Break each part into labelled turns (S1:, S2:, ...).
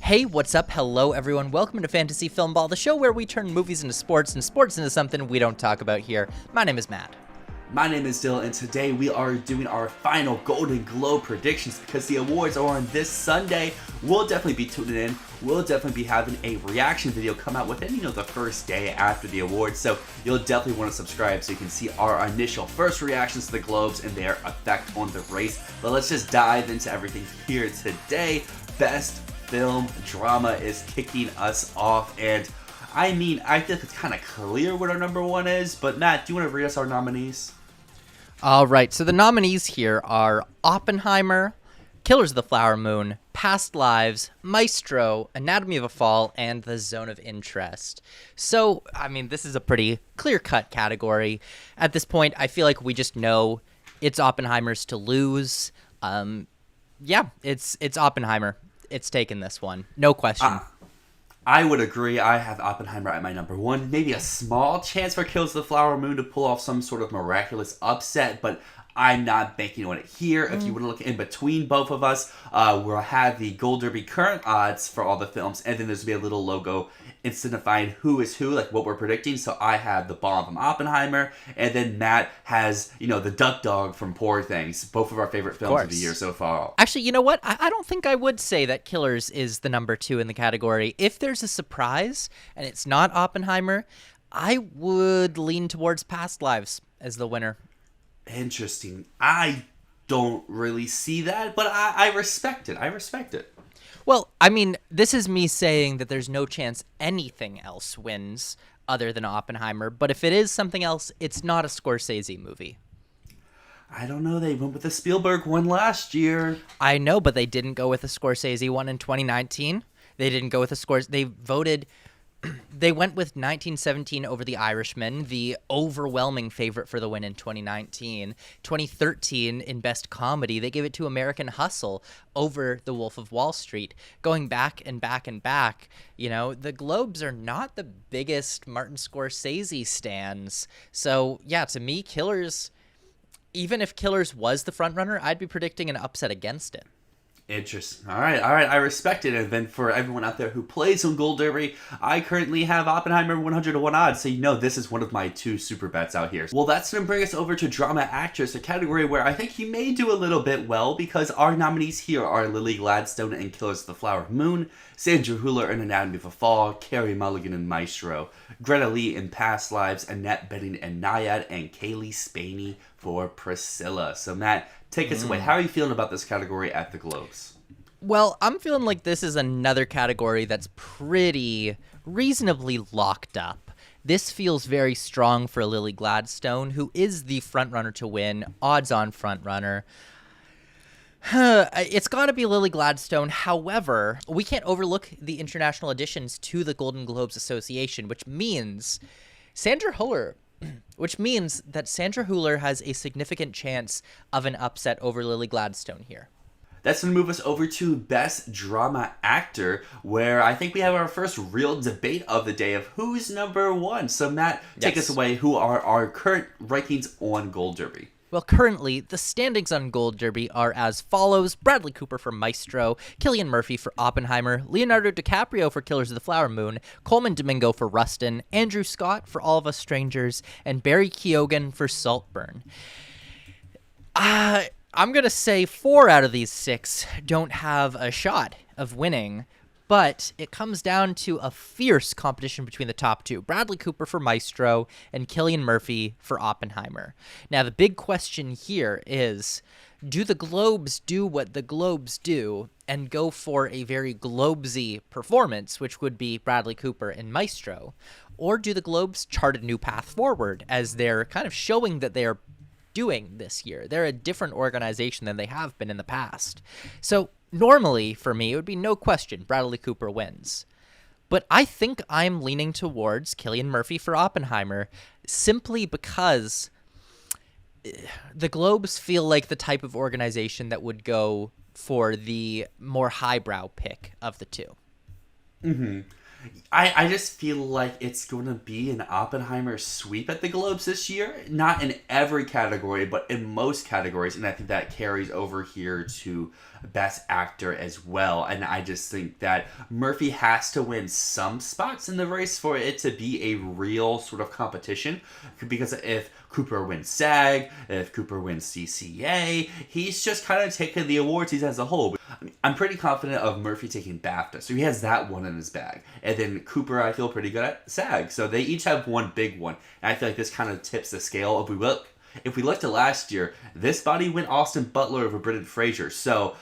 S1: Hey, what's up? Hello, everyone. Welcome to Fantasy Filmball, the show where we turn movies into sports and sports into something we don't talk about here. My name is Matt.
S2: My name is Dyl, and today we are doing our final Golden Globe predictions because the awards are on this Sunday. We'll definitely be tuning in. We'll definitely be having a reaction video come out within, the first day after the awards. So you'll definitely want to subscribe so you can see our initial first reactions to the Globes and their effect on the race. But let's just dive into everything here today. Best film drama is kicking us off, and I think it's kind of clear what our number one is, but Matt, do you want to read us our nominees?
S1: All right, so the nominees here are Oppenheimer, Killers of the Flower Moon, Past Lives, Maestro, Anatomy of a Fall, and The Zone of Interest. So, this is a pretty clear-cut category. At this point, I feel like we just know it's Oppenheimer's to lose. It's Oppenheimer. It's taken this one. No question.
S2: I would agree. I have Oppenheimer at my number one. Maybe a small chance for Killers of the Flower Moon to pull off some sort of miraculous upset, but I'm not banking on it here. If you want to look in between both of us, we'll have the Gold Derby current odds for all the films, and then there's going to be a little logo incentifying who is who, like what we're predicting. So I have the bomb from Oppenheimer, and then Matt has, the duck dog from Poor Things, both of our favorite films of the year so far.
S1: Actually, you know what? I don't think I would say that Killers is the number two in the category. If there's a surprise and it's not Oppenheimer, I would lean towards Past Lives as the winner.
S2: Interesting. I don't really see that, but I respect it. I respect it.
S1: Well, this is me saying that there's no chance anything else wins other than Oppenheimer, but if it is something else, it's not a Scorsese movie.
S2: I don't know. They went with the Spielberg one last year.
S1: I know, but they didn't go with a Scorsese one in 2019. They didn't go with a Scorsese. They went with 1917 over The Irishman, the overwhelming favorite for the win in 2019. 2013 in Best Comedy, they gave it to American Hustle over The Wolf of Wall Street. Going back and back and back, the Globes are not the biggest Martin Scorsese stans. So, yeah, to me, Killers, even if Killers was the frontrunner, I'd be predicting an upset against it.
S2: Interesting. All right. I respect it. And then for everyone out there who plays on Gold Derby, I currently have Oppenheimer 100 to 1 odds. So this is one of my two super bets out here. Well, that's going to bring us over to Drama Actress, a category where I think he may do a little bit well because our nominees here are Lily Gladstone in Killers of the Flower Moon, Sandra Hüller in Anatomy of a Fall, Carey Mulligan in Maestro, Greta Lee in Past Lives, Annette Bening in Nyad, and Kaylee Spaney for Priscilla. So Matt, take us away. How are you feeling about this category at the Globes?
S1: Well, I'm feeling like this is another category that's pretty reasonably locked up. This feels very strong for Lily Gladstone, who is the frontrunner to win, odds-on frontrunner. It's got to be Lily Gladstone. However, we can't overlook the international additions to the Golden Globes Association, which means that Sandra Hüller has a significant chance of an upset over Lily Gladstone here.
S2: That's going to move us over to Best Drama Actor, where I think we have our first real debate of the day of who's number one. So Matt, take us away. Who are our current rankings on Gold Derby?
S1: Well, currently, the standings on Gold Derby are as follows. Bradley Cooper for Maestro, Cillian Murphy for Oppenheimer, Leonardo DiCaprio for Killers of the Flower Moon, Coleman Domingo for Rustin, Andrew Scott for All of Us Strangers, and Barry Keoghan for Saltburn. I'm going to say 4 out of these 6 don't have a shot of winning, but it comes down to a fierce competition between the top two, Bradley Cooper for Maestro and Cillian Murphy for Oppenheimer. Now, the big question here is, do the Globes do what the Globes do and go for a very Globesy performance, which would be Bradley Cooper and Maestro, or do the Globes chart a new path forward as they're kind of showing that they are doing this year? They're a different organization than they have been in the past. So normally, for me, it would be no question Bradley Cooper wins. But I think I'm leaning towards Cillian Murphy for Oppenheimer simply because the Globes feel like the type of organization that would go for the more highbrow pick of the two.
S2: Mm-hmm. I just feel like it's going to be an Oppenheimer sweep at the Globes this year. Not in every category, but in most categories. And I think that carries over here to Best Actor as well. And I just think that Murphy has to win some spots in the race for it to be a real sort of competition. Because if Cooper wins SAG, if Cooper wins CCA, he's just kind of taken the awards he's as a whole. I mean, I'm pretty confident of Murphy taking BAFTA, so he has that one in his bag. And then Cooper, I feel pretty good at SAG, so they each have one big one. And I feel like this kind of tips the scale. If we look to last year, this body went Austin Butler over Brendan Fraser. So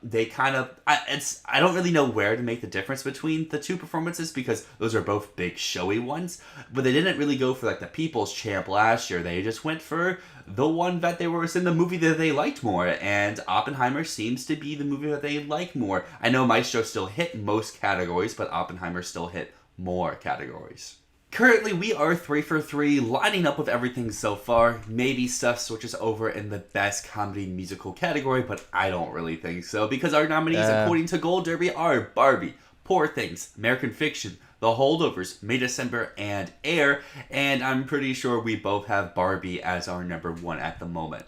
S2: they kind of... I don't really know where to make the difference between the two performances because those are both big, showy ones. But they didn't really go for like the People's Champ last year. They just went for the one that they were in the movie that they liked more. And Oppenheimer seems to be the movie that they like more. I know Maestro still hit most categories, but Oppenheimer still hit more categories. Currently, we are 3 for 3, lining up with everything so far. Maybe stuff switches over in the Best Comedy Musical category, but I don't really think so, because our nominees, according to Gold Derby, are Barbie, Poor Things, American Fiction, The Holdovers, May December, and Air, and I'm pretty sure we both have Barbie as our number one at the moment.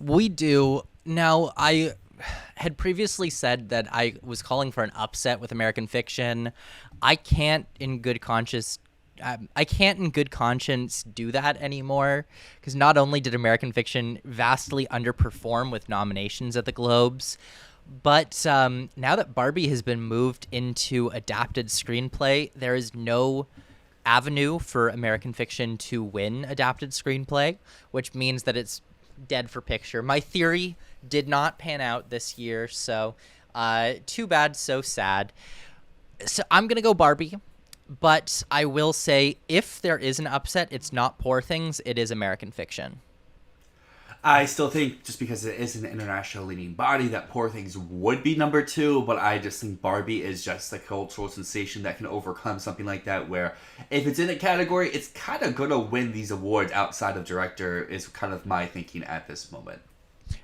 S1: We do. Now, I had previously said that I was calling for an upset with American Fiction. I can't in good conscience do that anymore, because not only did American Fiction vastly underperform with nominations at the Globes, but now that Barbie has been moved into adapted screenplay, there is no avenue for American Fiction to win adapted screenplay, which means that it's dead for picture. My theory did not pan out this year, so too bad, so sad. So I'm going to go Barbie. But I will say, if there is an upset, it's not Poor Things, it is American Fiction.
S2: I still think, just because it is an international leading body, that Poor Things would be number 2, but I just think Barbie is just a cultural sensation that can overcome something like that, where if it's in a category, it's kind of going to win these awards outside of director, is kind of my thinking at this moment.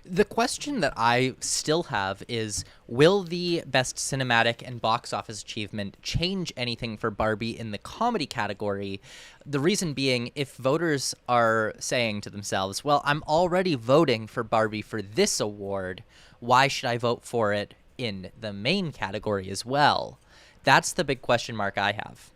S1: The question that I still have is, will the Best Cinematic and Box Office Achievement change anything for Barbie in the comedy category? The reason being, if voters are saying to themselves, well, I'm already voting for Barbie for this award, why should I vote for it in the main category as well? That's the big question mark I have.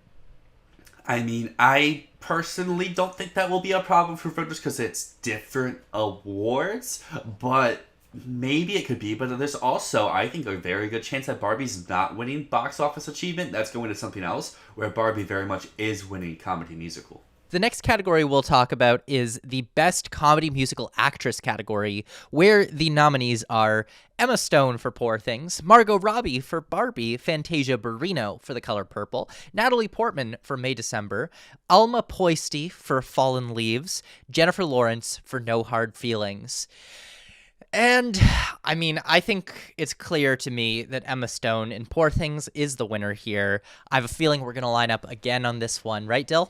S2: I mean, I personally don't think that will be a problem for voters because it's different awards, but maybe it could be. But there's also, I think, a very good chance that Barbie's not winning box office achievement. That's going to something else, where Barbie very much is winning comedy musical.
S1: The next category we'll talk about is the Best Comedy Musical Actress category, where the nominees are Emma Stone for Poor Things, Margot Robbie for Barbie, Fantasia Barrino for The Color Purple, Natalie Portman for May December, Alma Poisty for Fallen Leaves, Jennifer Lawrence for No Hard Feelings. And, I mean, I think it's clear to me that Emma Stone in Poor Things is the winner here. I have a feeling we're going to line up again on this one, right, Dyl?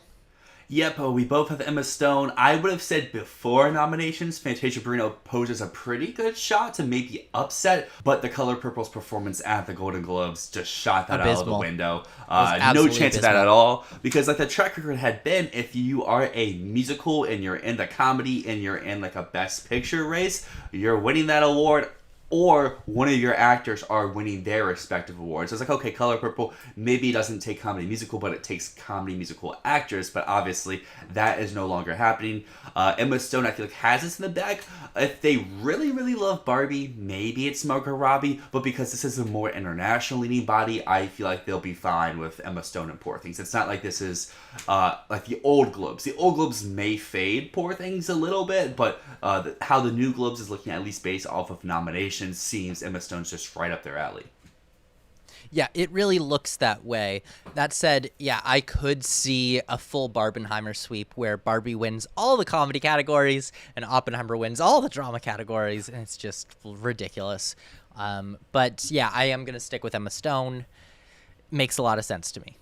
S2: Yep, we both have Emma Stone. I would have said before nominations, Fantasia Barrino poses a pretty good shot to maybe upset, but The Color Purple's performance at the Golden Globes just shot that out of the window. No chance of that at all, because like the track record had been, if you are a musical and you're in the comedy and you're in like a Best Picture race, you're winning that award, or one of your actors are winning their respective awards. So it's like, okay, Color Purple maybe doesn't take comedy musical, but it takes comedy musical actors. But obviously, that is no longer happening. Emma Stone, I feel like, has this in the bag. If they really, really love Barbie, maybe it's Margot Robbie. But because this is a more international leading body, I feel like they'll be fine with Emma Stone and Poor Things. It's not like this is like the old Globes. The old Globes may fade Poor Things a little bit, but how the new Globes is looking, at least based off of nominations, seems Emma Stone's just right up their alley.
S1: Yeah, it really looks that way. That said, yeah, I could see a full Barbenheimer sweep where Barbie wins all the comedy categories and Oppenheimer wins all the drama categories, and it's just ridiculous. But yeah, I am going to stick with Emma Stone. Makes a lot of sense to me.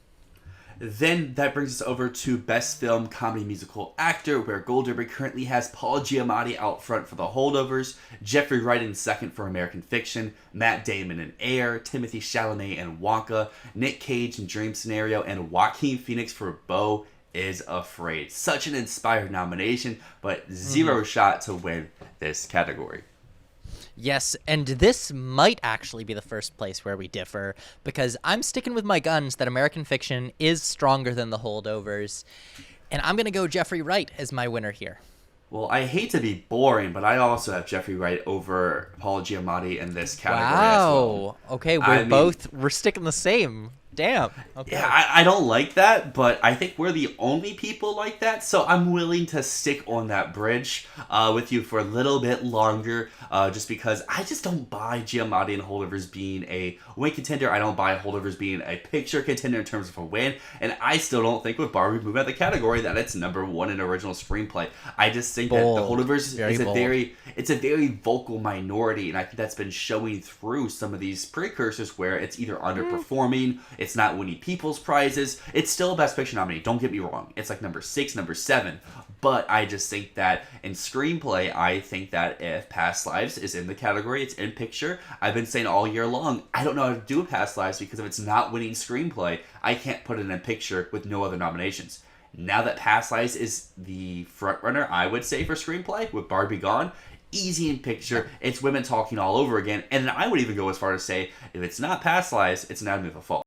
S2: Then that brings us over to Best Film Comedy Musical Actor, where Goldberry currently has Paul Giamatti out front for The Holdovers, Jeffrey Wright in second for American Fiction, Matt Damon in Air, Timothy Chalamet in Wonka, Nick Cage in Dream Scenario, and Joaquin Phoenix for Beau is Afraid. Such an inspired nomination, but zero shot to win this category.
S1: Yes, and this might actually be the first place where we differ, because I'm sticking with my guns that American Fiction is stronger than The Holdovers, and I'm going to go Jeffrey Wright as my winner here.
S2: Well, I hate to be boring, but I also have Jeffrey Wright over Paul Giamatti in this category as well.
S1: Wow. Okay, we're sticking the same. Damn. Okay.
S2: Yeah, I don't like that, but I think we're the only people like that, so I'm willing to stick on that bridge with you for a little bit longer, just because I just don't buy Giamatti and Holdovers being a win contender. I don't buy Holdovers being a picture contender in terms of a win, and I still don't think with Barbie moving out the category that it's number one in original screenplay. I just think that the Holdovers is a very vocal minority, and I think that's been showing through some of these precursors where it's either underperforming, it's not winning people's prizes. It's still a Best Picture nominee, don't get me wrong. It's like number 6, number 7. But I just think that in screenplay, I think that if Past Lives is in the category, it's in picture. I've been saying all year long, I don't know how to do Past Lives because if it's not winning screenplay, I can't put it in picture with no other nominations. Now that Past Lives is the frontrunner, I would say, for screenplay, with Barbie gone, easy in picture, it's women talking all over again. And I would even go as far as say, if it's not Past Lives, it's Anatomy of a Fall.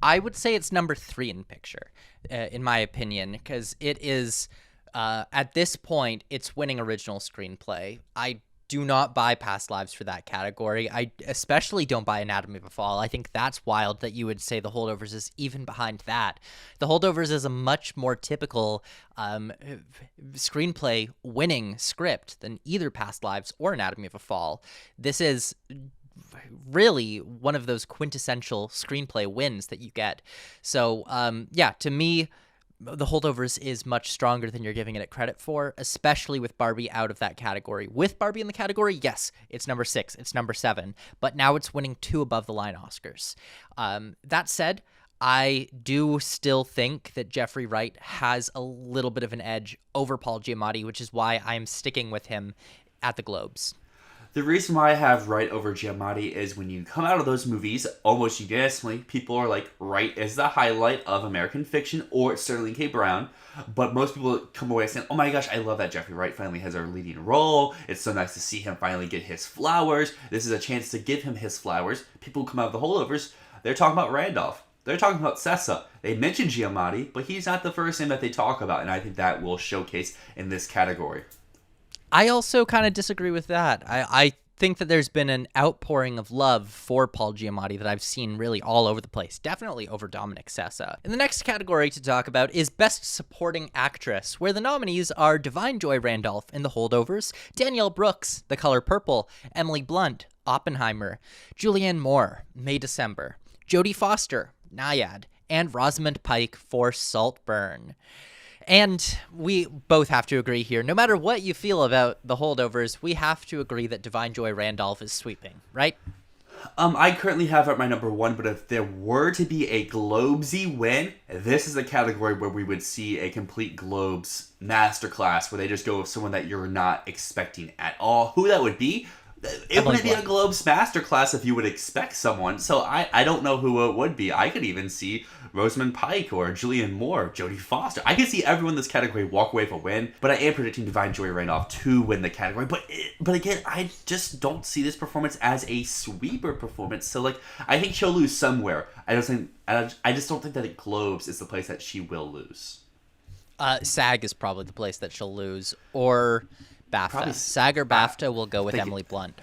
S1: I would say it's number 3 in picture, in my opinion, because it is, at this point, it's winning original screenplay. I do not buy Past Lives for that category. I especially don't buy Anatomy of a Fall. I think that's wild that you would say The Holdovers is even behind that. The Holdovers is a much more typical screenplay winning script than either Past Lives or Anatomy of a Fall. This is really one of those quintessential screenplay wins that you get. So, to me, The Holdovers is much stronger than you're giving it credit for, especially with Barbie out of that category. With Barbie in the category, yes, it's number 6, it's number 7, but now it's winning 2 above-the-line Oscars. That said, I do still think that Jeffrey Wright has a little bit of an edge over Paul Giamatti, which is why I'm sticking with him at the Globes.
S2: The reason why I have Wright over Giamatti is when you come out of those movies, almost unanimously, people are like, Wright is the highlight of American Fiction or Sterling K. Brown. But most people come away saying, oh my gosh, I love that Jeffrey Wright finally has our leading role. It's so nice to see him finally get his flowers. This is a chance to give him his flowers. People who come out of the Holdovers, they're talking about Randolph. They're talking about Sessa. They mention Giamatti, but he's not the first name that they talk about. And I think that will showcase in this category.
S1: I also kind of disagree with that. I think that there's been an outpouring of love for Paul Giamatti that I've seen really all over the place, definitely over Dominic Sessa. And the next category to talk about is Best Supporting Actress, where the nominees are Divine Joy Randolph in The Holdovers, Danielle Brooks, The Color Purple, Emily Blunt, Oppenheimer, Julianne Moore, May December, Jodie Foster, Naiad, and Rosamund Pike for Saltburn. And we both have to agree here, no matter what you feel about The Holdovers, we have to agree that Divine Joy Randolph is sweeping, right?
S2: I currently have it at my number 1, but if there were to be a Globesy win, this is the category where we would see a complete Globes masterclass, where they just go with someone that you're not expecting at all. Who that would be? It wouldn't be a Globes masterclass if you would expect someone, so I don't know who it would be. I could even see Rosamund Pike or Julianne Moore, Jodie Foster. I could see everyone in this category walk away with a win, but I am predicting Divine Joy Randolph to win the category. But again, I just don't see this performance as a sweeper performance, so I think she'll lose somewhere. I just don't think that at Globes is the place that she will lose.
S1: SAG is probably the place that she'll lose, or BAFTA. Probably SAG or BAFTA will go with Emily Blunt.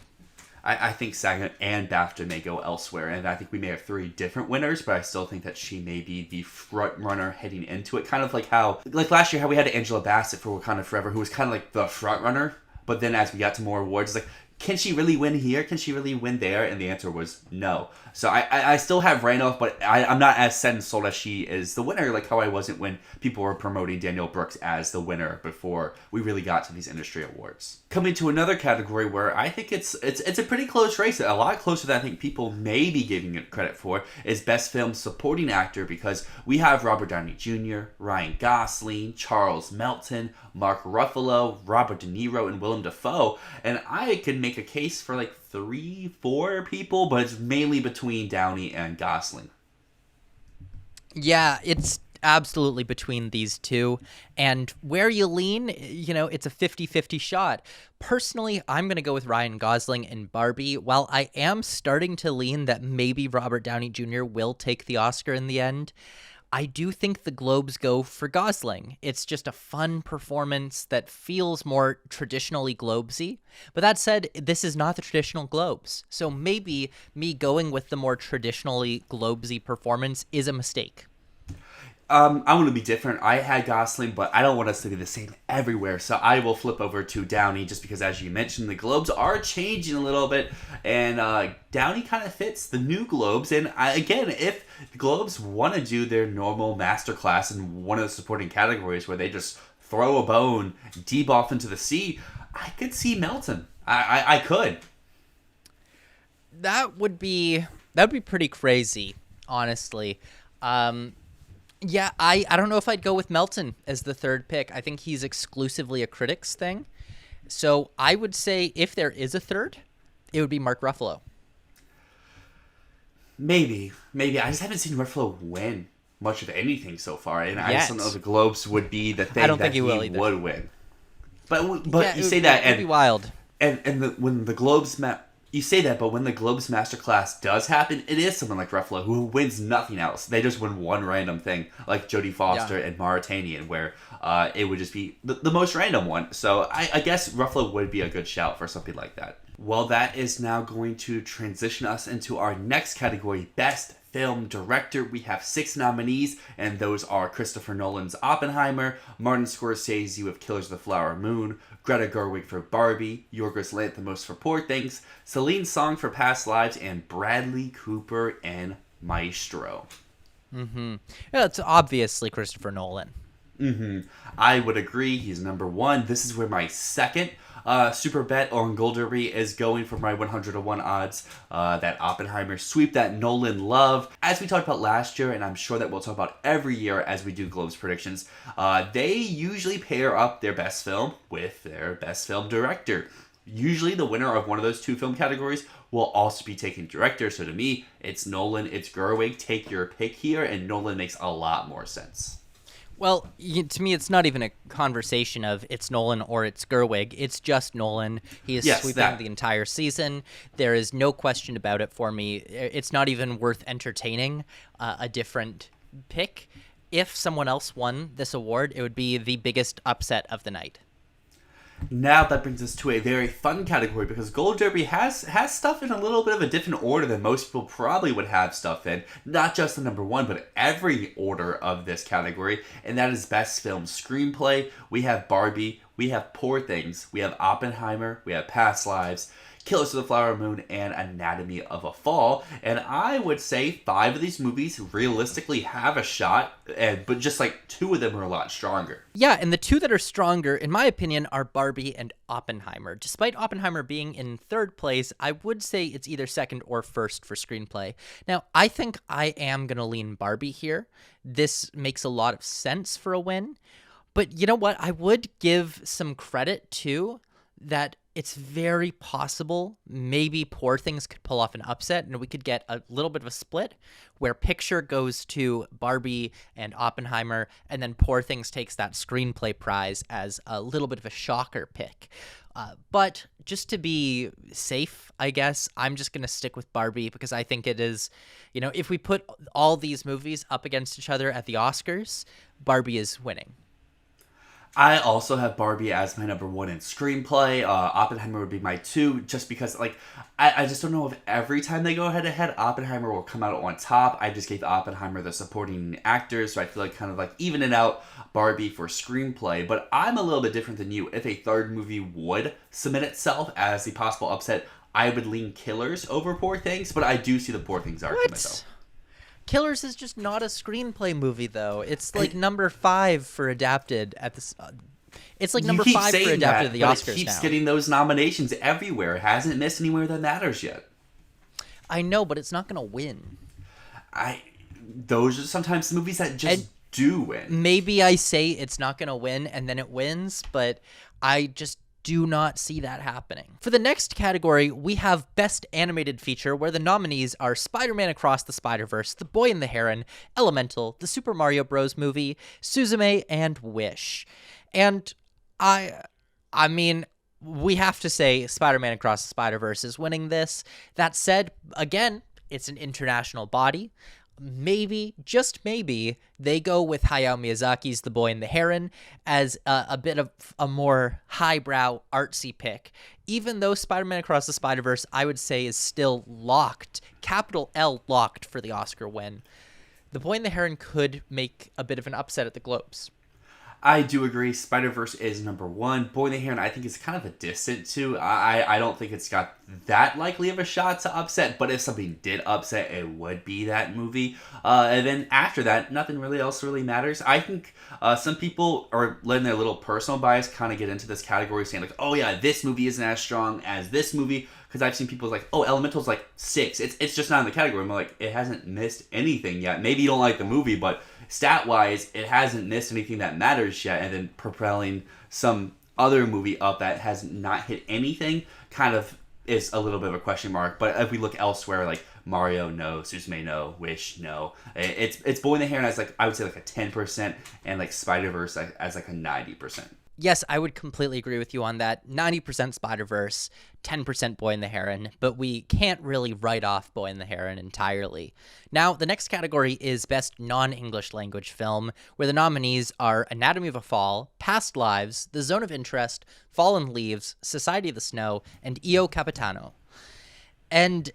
S2: I think SAG and BAFTA may go elsewhere, and I think we may have 3 different winners, but I still think that she may be the front runner heading into it. Kind of like how, last year, how we had Angela Bassett for Wakanda Forever, who was kind of like the front runner, but then as we got to more awards, it's like, can she really win here? Can she really win there? And the answer was no. So I still have Randolph, but I'm not as set and sold as she is the winner, like how I wasn't when people were promoting Danielle Brooks as the winner before we really got to these industry awards. Coming to another category where I think it's a pretty close race, a lot closer than I think people may be giving it credit for, is Best Film Supporting Actor, because we have Robert Downey Jr., Ryan Gosling, Charles Melton, Mark Ruffalo, Robert De Niro, and Willem Dafoe. And I could make a case for like 3-4 people, but it's mainly between Downey and Gosling.
S1: Yeah, it's absolutely between these two. And where you lean, it's a 50-50 shot. Personally, I'm going to go with Ryan Gosling and Barbie. While I am starting to lean that maybe Robert Downey Jr. will take the Oscar in the end, I do think the Globes go for Gosling. It's just a fun performance that feels more traditionally Globesy. But that said, this is not the traditional Globes. So maybe me going with the more traditionally Globesy performance is a mistake.
S2: I want to be different. I had Gosling, but I don't want us to be the same everywhere. So I will flip over to Downey just because, as you mentioned, the Globes are changing a little bit. And Downey kind of fits the new Globes. And again, if the Globes want to do their normal masterclass in one of the supporting categories where they just throw a bone deep off into the sea, I could see Melton. I could.
S1: That would be pretty crazy, honestly. Yeah, I don't know if I'd go with Melton as the third pick. I think he's exclusively a critics thing. So I would say if there is a third, it would be Mark Ruffalo.
S2: Maybe. I just haven't seen Ruffalo win much of anything so far, and I just don't know if the Globes would be the thing that he would win. But
S1: yeah,
S2: you say that, and
S1: it'd be wild.
S2: When the Globes you say that, but when the Globes Masterclass does happen, it is someone like Ruffalo who wins nothing else. They just win one random thing, like Jodie Foster and Mauritanian, where it would just be the most random one. So I guess Ruffalo would be a good shout for something like that. Well, that is now going to transition us into our next category, Best Film Director. We have 6 nominees, and those are Christopher Nolan's Oppenheimer, Martin Scorsese with Killers of the Flower Moon, Greta Gerwig for Barbie, Yorgos Lanthimos for Poor Things, Celine Song for Past Lives, and Bradley Cooper in Maestro.
S1: Yeah, it's obviously Christopher Nolan.
S2: I would agree. He's number 1. This is where my second super bet on Gold Derby is going for my 101 odds that Oppenheimer sweep that Nolan love. As we talked about last year, and I'm sure that we'll talk about every year as we do Globes predictions, they usually pair up their best film with their best film director. Usually the winner of one of those 2 film categories will also be taking director. So to me, it's Nolan, it's Gerwig. Take your pick here, and Nolan makes a lot more sense.
S1: Well, to me, it's not even a conversation of it's Nolan or it's Gerwig. It's just Nolan. He is sweeping the entire season. There is no question about it for me. It's not even worth entertaining a different pick. If someone else won this award, it would be the biggest upset of the night.
S2: Now that brings us to a very fun category, because Gold Derby has stuff in a little bit of a different order than most people probably would have stuff in. Not just the number 1, but every order of this category, and that is Best Film Screenplay. We have Barbie, we have Poor Things, we have Oppenheimer, we have Past Lives, Killers of the Flower Moon, and Anatomy of a Fall. And I would say 5 of these movies realistically have a shot, but just like 2 of them are a lot stronger.
S1: Yeah, and the 2 that are stronger, in my opinion, are Barbie and Oppenheimer. Despite Oppenheimer being in 3rd place, I would say it's either 2nd or 1st for screenplay. Now, I think I am going to lean Barbie here. This makes a lot of sense for a win. But you know what? I would give some credit to that. It's very possible maybe Poor Things could pull off an upset, and we could get a little bit of a split where Picture goes to Barbie and Oppenheimer, and then Poor Things takes that screenplay prize as a little bit of a shocker pick. But just to be safe, I guess, I'm just going to stick with Barbie, because I think it is, if we put all these movies up against each other at the Oscars, Barbie is winning.
S2: I also have Barbie as my number one in screenplay. Oppenheimer would be my two, just because like I just don't know if every time they go head to head, Oppenheimer will come out on top. I just gave Oppenheimer the supporting actor, so I feel like kind of like evening out Barbie for screenplay. But I'm a little bit different than you. If a third movie would submit itself as the possible upset, I would lean Killers over Poor Things, but I do see the Poor Things argument though.
S1: Killers is just not a screenplay movie, though. It's like number 5 for adapted at this. It's like number 5 for adapted at the Oscars
S2: it keeps
S1: now.
S2: getting those nominations everywhere. It hasn't missed anywhere that matters yet.
S1: I know, but it's not going to win.
S2: Those are sometimes the movies that just do win.
S1: Maybe I say it's not going to win and then it wins, but I just do not see that happening. For the next category, we have Best Animated Feature, where the nominees are Spider-Man Across the Spider-Verse, The Boy and the Heron, Elemental, The Super Mario Bros. Movie, Suzume, and Wish. And I mean, we have to say Spider-Man Across the Spider-Verse is winning this. That said, again, it's an international body. Maybe, just maybe, they go with Hayao Miyazaki's The Boy and the Heron as a bit of a more highbrow, artsy pick. Even though Spider-Man Across the Spider-Verse, I would say, is still locked, capital L locked for the Oscar win. The Boy and the Heron could make a bit of an upset at the Globes.
S2: I do agree. Spider-Verse is number one. Boy and the Heron, I think, is kind of a distant two. I don't think it's got that likely of a shot to upset, but if something did upset, it would be that movie. And then after that, nothing really else really matters. I think some people are letting their little personal bias kind of get into this category, saying like, oh yeah, this movie isn't as strong as this movie. Because I've seen people like, oh, Elemental's like 6. It's just not in the category. I'm like, it hasn't missed anything yet. Maybe you don't like the movie, but stat-wise, it hasn't missed anything that matters yet. And then propelling some other movie up that has not hit anything kind of is a little bit of a question mark. But if we look elsewhere, like Mario, no. Suzume, no. Wish, no. It's Boy in the Heron as like, I would say like a 10%, and like Spider-Verse as like a 90%.
S1: Yes, I would completely agree with you on that. 90% Spider-Verse, 10% Boy and the Heron, but we can't really write off Boy and the Heron entirely. Now, the next category is Best Non-English Language Film, where the nominees are Anatomy of a Fall, Past Lives, The Zone of Interest, Fallen Leaves, Society of the Snow, and Io Capitano. And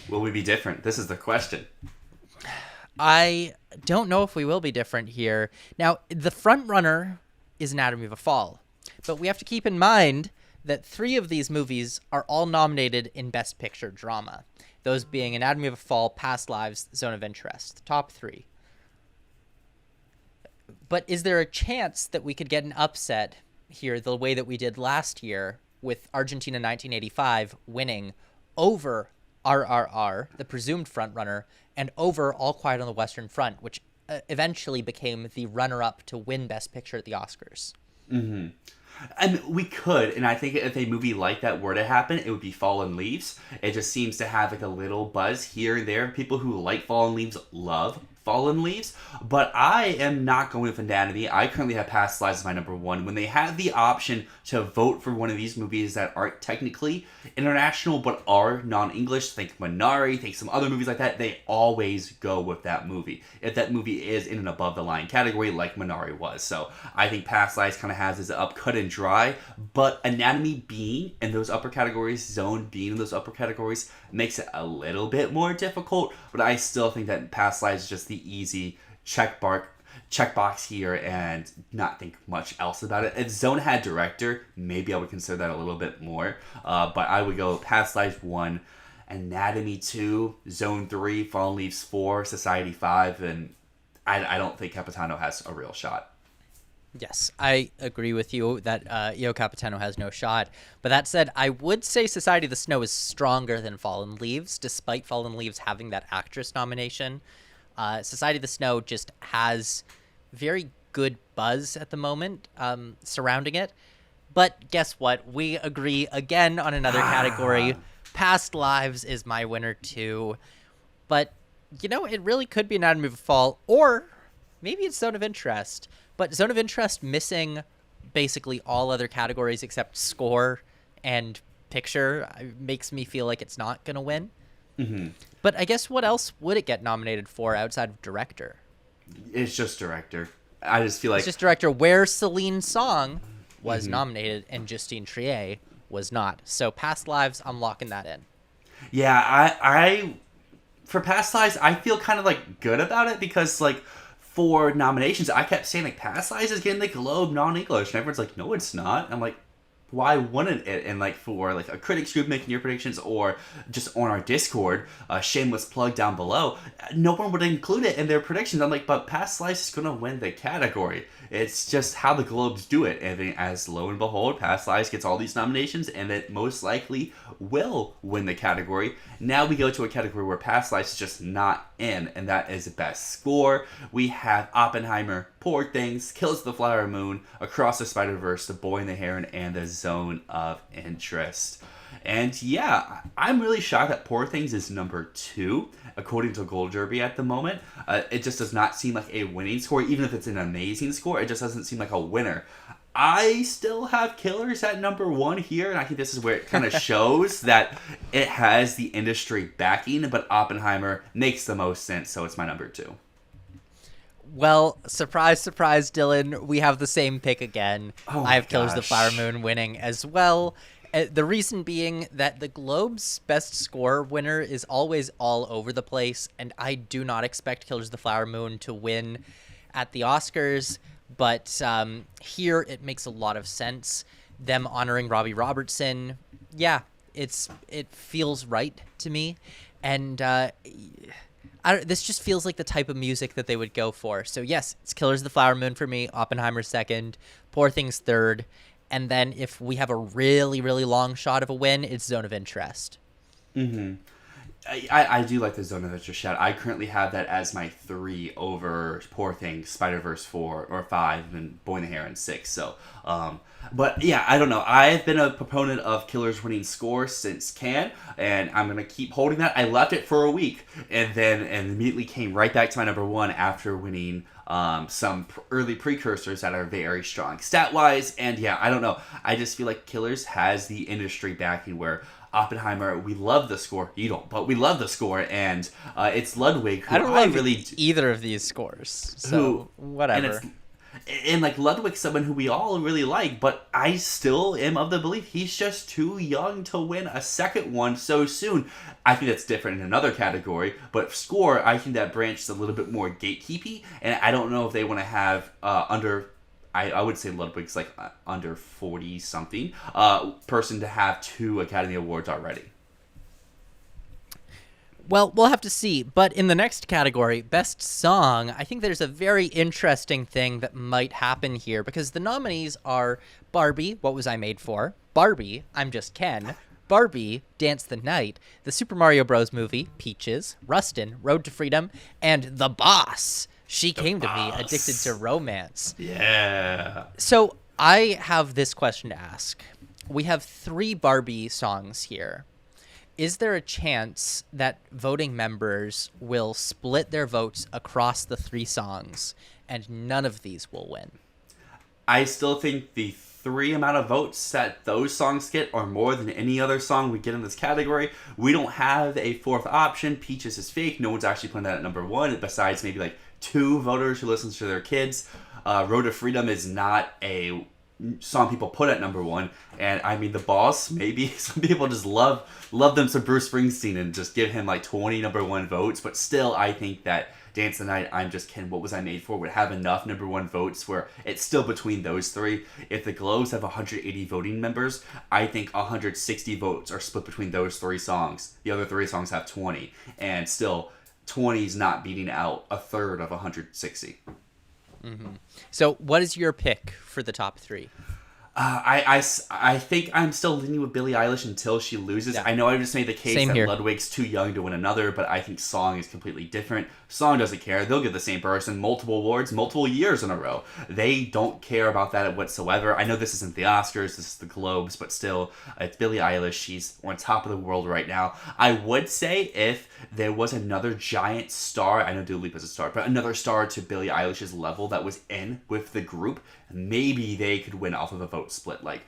S2: will we be different? This is the question.
S1: I don't know if we will be different here. Now, the front runner is Anatomy of a Fall, but we have to keep in mind that 3 of these movies are all nominated in Best Picture Drama, those being Anatomy of a Fall, Past Lives, Zone of Interest, the top 3. But is there a chance that we could get an upset here the way that we did last year with Argentina 1985 winning over RRR, the presumed frontrunner, and over All Quiet on the Western Front, which eventually became the runner-up to win Best Picture at the Oscars?
S2: Mm-hmm. And we could, and I think if a movie like that were to happen, it would be Fallen Leaves. It just seems to have like a little buzz here and there. People who like Fallen Leaves love Fallen Leaves, but I am not going with Anatomy. I currently have Past Lives as my number one. When they have the option to vote for one of these movies that aren't technically international but are non-English, think Minari, think some other movies like that, they always go with that movie. If that movie is in an above-the-line category like Minari was. So I think Past Lives kind of has this up cut and dry, but Anatomy being in those upper categories, Zone being in those upper categories, makes it a little bit more difficult, but I still think that Past Lives is just the easy checkbox here and not think much else about it. If Zone had director, maybe I would consider that a little bit more, but I would go Past Lives 1, Anatomy 2, Zone 3, Fallen Leaves 4, Society 5, and I don't think Capitano has a real shot.
S1: Yes, I agree with you that Io Capitano has no shot. But that said, I would say Society of the Snow is stronger than Fallen Leaves, despite Fallen Leaves having that actress nomination. Society of the Snow just has very good buzz at the moment surrounding it. But guess what? We agree again on another category. Past Lives is my winner too. But, you know, it really could be Anatomy of a Fall, or maybe it's Zone of Interest. But Zone of Interest missing basically all other categories except score and picture makes me feel like it's not going to win.
S2: Mm-hmm.
S1: But I guess what else would it get nominated for outside of director?
S2: It's just director. I just feel like
S1: It's just director where Celine's song was nominated and Justine Triet was not. So Past Lives, I'm locking that in.
S2: yeah, I for Past Lives, I feel kind of like good about it because like for nominations, I kept saying like Past Lives is getting the Globe non-English, and everyone's like, no, it's not. I'm like, why wouldn't it? And like for like a critics group making your predictions or just on our Discord, shameless plug down below, no one would include it in their predictions. I'm like, but Past Lives is gonna win the category. It's just how the Globes do it. And then as lo and behold, Past Lives gets all these nominations and it most likely will win the category. Now we go to a category where Past Lives is just not in, and that is Best Score. We have Oppenheimer, Poor Things, Killers of the Flower Moon, Across the Spider-Verse, The Boy and the Heron, and The Zone of Interest. And yeah, I'm really shocked that Poor Things is number 2, according to Gold Derby at the moment. It just does not seem like a winning score, even if it's an amazing score. It just doesn't seem like a winner. I still have Killers at number 1 here, and I think this is where it kind of shows that it has the industry backing, but Oppenheimer makes the most sense, so it's my number 2.
S1: Well, surprise, surprise, Dylan. We have the same pick again.
S2: Oh
S1: I have
S2: my
S1: Killers of the Flower
S2: gosh.
S1: Moon winning as well. The reason being that the Globe's Best Score winner is always all over the place, and I do not expect Killers of the Flower Moon to win at the Oscars. But here it makes a lot of sense. Them honoring Robbie Robertson, yeah, it feels right to me, and this just feels like the type of music that they would go for. So yes, it's Killers of the Flower Moon for me, Oppenheimer second, Poor Things third, and then if we have a really, really long shot of a win, it's Zone of Interest.
S2: I do like the Zone of Interest shout. I currently have that as my 3 over Poor Things, Spider-Verse 4 or 5, and Boy and the Heron 6. So, but yeah, I don't know. I've been a proponent of Killers winning score since Cannes, and I'm gonna keep holding that. I left it for a week, and then immediately came right back to my number 1 after winning some early precursors that are very strong stat-wise. And yeah, I don't know. I just feel like Killers has the industry backing where Oppenheimer, we love the score. You don't, but we love the score, and it's Ludwig, who
S1: I don't love
S2: really
S1: either of these scores, so whatever.
S2: And like Ludwig's someone who we all really like, but I still am of the belief he's just too young to win a second one so soon. I think that's different in another category, but score, I think that branches a little bit more gatekeepy, and I don't know if they want to have under. I would say Ludwig's like under 40 something person to have 2 Academy Awards already.
S1: Well, we'll have to see. But in the next category, Best Song, I think there's a very interesting thing that might happen here because the nominees are Barbie, What Was I Made For? Barbie, I'm Just Ken. Barbie, Dance the Night. The Super Mario Bros. Movie, Peaches. Rustin, Road to Freedom. And The Boss, She Came to Me, Addicted to Romance.
S2: Yeah.
S1: So I have this question to ask. We have 3 Barbie songs here. Is there a chance that voting members will split their votes across the 3 songs and none of these will win?
S2: I still think the 3 amount of votes that those songs get are more than any other song we get in this category. We don't have a 4th option. Peaches is fake. No one's actually putting that at number 1 besides maybe like 2 voters who listens to their kids. Road to Freedom is not a song people put at number 1, and I mean The Boss, maybe some people just love them some Bruce Springsteen and just give him like 20 number 1 votes, but still I think that Dance the Night, I'm Just Ken, What Was I Made For would have enough number 1 votes where it's still between those 3. If the Globes have 180 voting members, I think 160 votes are split between those 3 songs. The other 3 songs have 20, and still 20 is not beating out a third of 160.
S1: So what is your pick for the top 3?
S2: I think I'm still leaning with Billie Eilish until she loses.
S1: Yeah.
S2: I know I just made the case
S1: Same
S2: that
S1: here.
S2: Ludwig's too young to win another, but I think Song is completely different. Song doesn't care. They'll give the same person multiple awards, multiple years in a row. They don't care about that whatsoever. I know this isn't the Oscars, this is the Globes, but still, it's Billie Eilish. She's on top of the world right now. I would say if there was another giant star, I know Dua Lipa's a star, but another star to Billie Eilish's level that was in with the group, maybe they could win off of a vote split. Like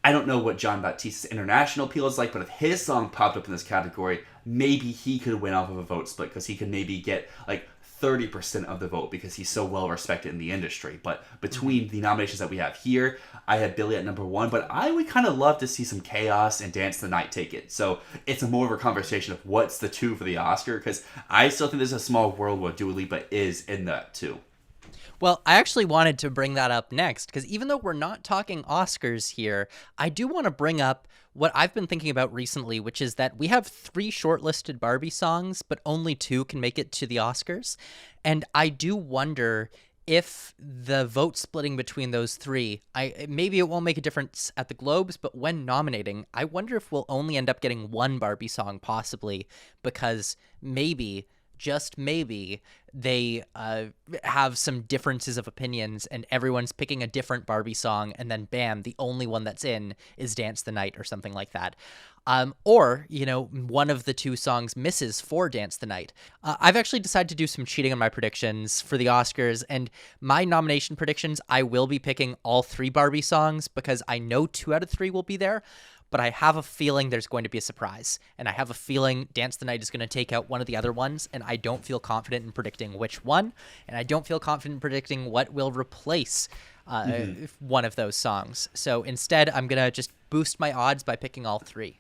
S2: I don't know what John Baptiste's international appeal is like, but if his song popped up in this category, maybe he could win off of a vote split because he could maybe get like 30% of the vote because he's so well respected in the industry. But between the nominations that we have here, I had Billy at number 1, but I would kind of love to see some Chaos and Dance the Night take it. So it's a more of a conversation of what's the 2 for the Oscar, because I still think there's a small world where Dua Lipa is in that too.
S1: Well, I actually wanted to bring that up next because even though we're not talking Oscars here, I do want to bring up what I've been thinking about recently, which is that we have 3 shortlisted Barbie songs, but only 2 can make it to the Oscars. And I do wonder if the vote splitting between those 3, maybe it won't make a difference at the Globes, but when nominating, I wonder if we'll only end up getting 1 Barbie song possibly, because maybe, just maybe, they have some differences of opinions and everyone's picking a different Barbie song, and then bam, the only one that's in is Dance the Night or something like that. Or, one of the 2 songs misses for Dance the Night. I've actually decided to do some cheating on my predictions for the Oscars, and my nomination predictions, I will be picking all 3 Barbie songs because I know 2 out of 3 will be there. But I have a feeling there's going to be a surprise. And I have a feeling Dance the Night is going to take out one of the other ones, and I don't feel confident in predicting which one, and I don't feel confident in predicting what will replace one of those songs. So instead, I'm going to just boost my odds by picking all 3.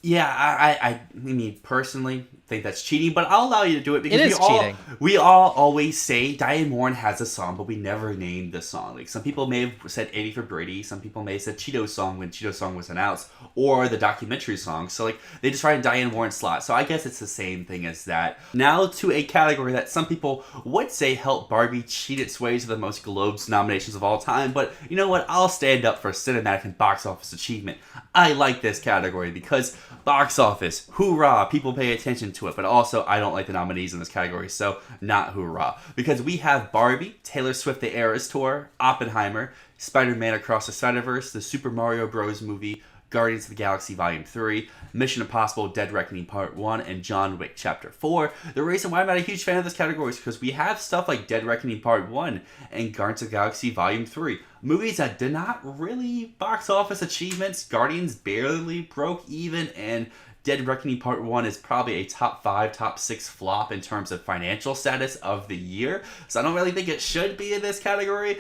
S2: Yeah, I mean, personally, think that's cheating, but I'll allow you to do it because
S1: It is cheating.
S2: We all always say Diane Warren has a song, but we never named the song. Like, some people may have said 80 for Brady, some people may have said Cheeto's song when Cheeto's song was announced, or the documentary song. So, like, they just write a Diane Warren slot. So I guess it's the same thing as that. Now to a category that some people would say helped Barbie cheat its way to the most Globes nominations of all time, but you know what? I'll stand up for cinematic and box office achievement. I like this category because box office, hoorah, people pay attention to it, but also I don't like the nominees in this category, so not hoorah. Because we have Barbie, Taylor Swift The Eras Tour, Oppenheimer, Spider-Man Across the Spider-Verse, the Super Mario Bros. Movie, Guardians of the Galaxy Volume 3, Mission Impossible Dead Reckoning Part 1, and John Wick Chapter 4. The reason why I'm not a huge fan of this category is because we have stuff like Dead Reckoning Part 1 and Guardians of the Galaxy Volume 3. Movies that did not really box office achievements. Guardians barely broke even, and Dead Reckoning Part 1 is probably a top 5, top 6 flop in terms of financial status of the year. So I don't really think it should be in this category,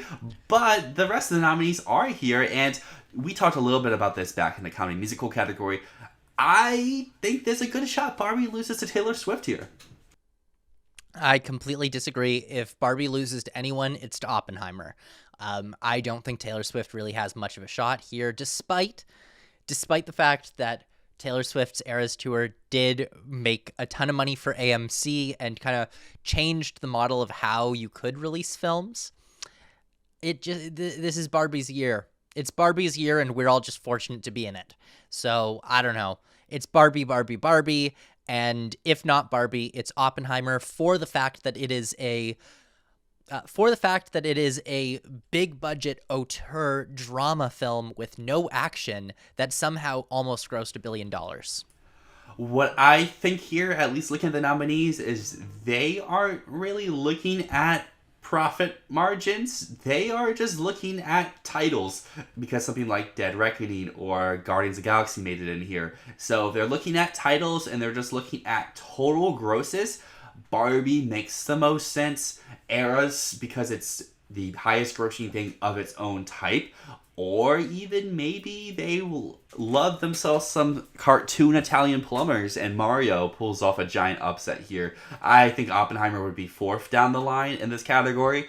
S2: but the rest of the nominees are here, and we talked a little bit about this back in the comedy musical category. I think there's a good shot Barbie loses to Taylor Swift here.
S1: I completely disagree. If Barbie loses to anyone, it's to Oppenheimer. I don't think Taylor Swift really has much of a shot here, despite the fact that Taylor Swift's Eras Tour did make a ton of money for AMC and kind of changed the model of how you could release films. This is Barbie's year. It's Barbie's year, and we're all just fortunate to be in it. So, I don't know. It's Barbie, Barbie, Barbie, and if not Barbie, it's Oppenheimer for the fact that it is a big budget auteur drama film with no action that somehow almost grossed $1 billion.
S2: What I think here, at least looking at the nominees, is they aren't really looking at profit margins. They are just looking at titles, because something like Dead Reckoning or Guardians of the Galaxy made it in here. So if they're looking at titles and they're just looking at total grosses, Barbie makes the most sense. Eras, because it's the highest grossing thing of its own type. Or even maybe they love themselves some cartoon Italian plumbers and Mario pulls off a giant upset here. I think Oppenheimer would be 4th down the line in this category,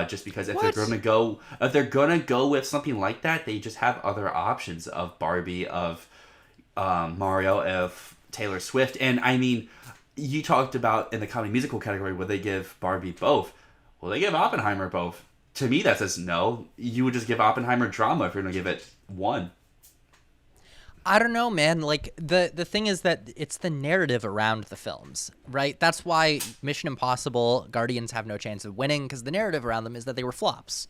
S2: just because if they're gonna go with something like that, they just have other options of Barbie, of Mario, of Taylor Swift. And I mean, you talked about in the comedy musical category, would they give Barbie both? Well, they give Oppenheimer both. To me, that says no. You would just give Oppenheimer drama if you're going to give it one.
S1: I don't know, man. Like, the thing is that it's the narrative around the films, right? That's why Mission Impossible, Guardians have no chance of winning, because the narrative around them is that they were flops.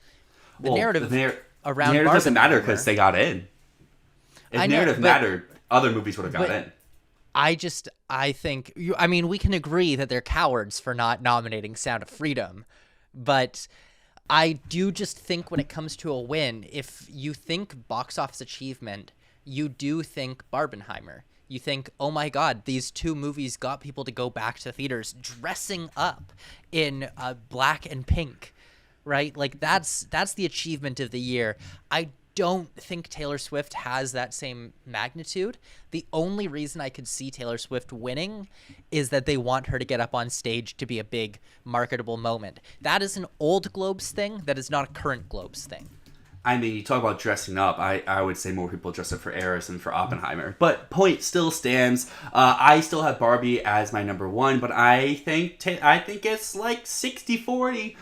S1: The narrative
S2: doesn't matter because they got in. If narrative mattered, other movies would have got in.
S1: I think, we can agree that they're cowards for not nominating Sound of Freedom, but I do just think when it comes to a win, if you think box office achievement, you do think Barbenheimer. You think, oh my God, these two movies got people to go back to theaters dressing up in black and pink, right? Like that's the achievement of the year. I don't think Taylor Swift has that same magnitude. The only reason I could see Taylor Swift winning is that they want her to get up on stage to be a big marketable moment. That is an old Globes thing. That is not a current Globes thing.
S2: I mean, you talk about dressing up. I would say more people dress up for Eris than for Oppenheimer. But point still stands. I still have Barbie as my number one, but I think it's like 60-40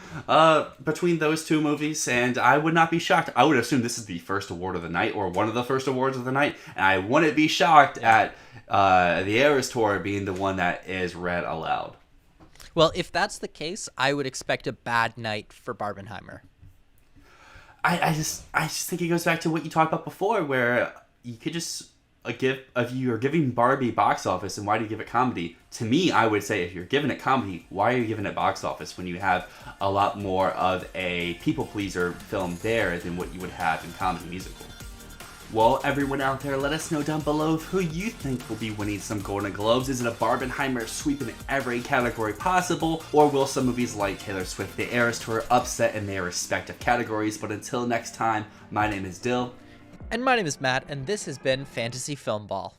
S2: between those two movies, and I would not be shocked. I would assume this is the first award of the night, or one of the first awards of the night, and I wouldn't be shocked at the Eras Tour being the one that is read aloud.
S1: Well, if that's the case, I would expect a bad night for Barbenheimer.
S2: I just think it goes back to what you talked about before, where you could just give, if you're giving Barbie box office, and why do you give it comedy? To me, I would say if you're giving it comedy, why are you giving it box office when you have a lot more of a people pleaser film there than what you would have in comedy musical? Well, everyone out there, let us know down below who you think will be winning some Golden Globes. Is it a Barbenheimer sweeping every category possible, or will some movies like Taylor Swift, The Eras Tour upset in their respective categories? But until next time, my name is Dyl.
S1: And my name is Matt, and this has been Fantasy Filmball.